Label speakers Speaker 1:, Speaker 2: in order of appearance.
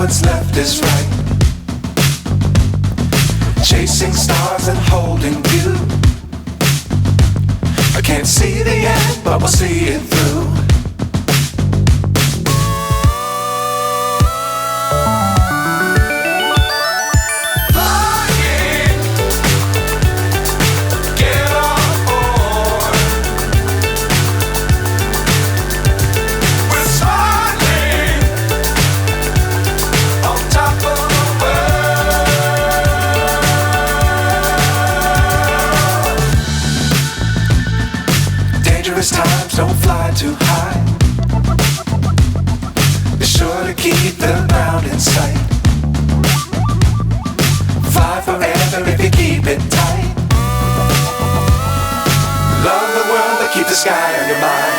Speaker 1: what's left is right. Chasing stars and holding you. I can't see the end, but we'll see it through. Times don't fly too high. Be sure to keep the ground in sight. Fly forever if you keep it tight. Love the world but keep the sky on your mind.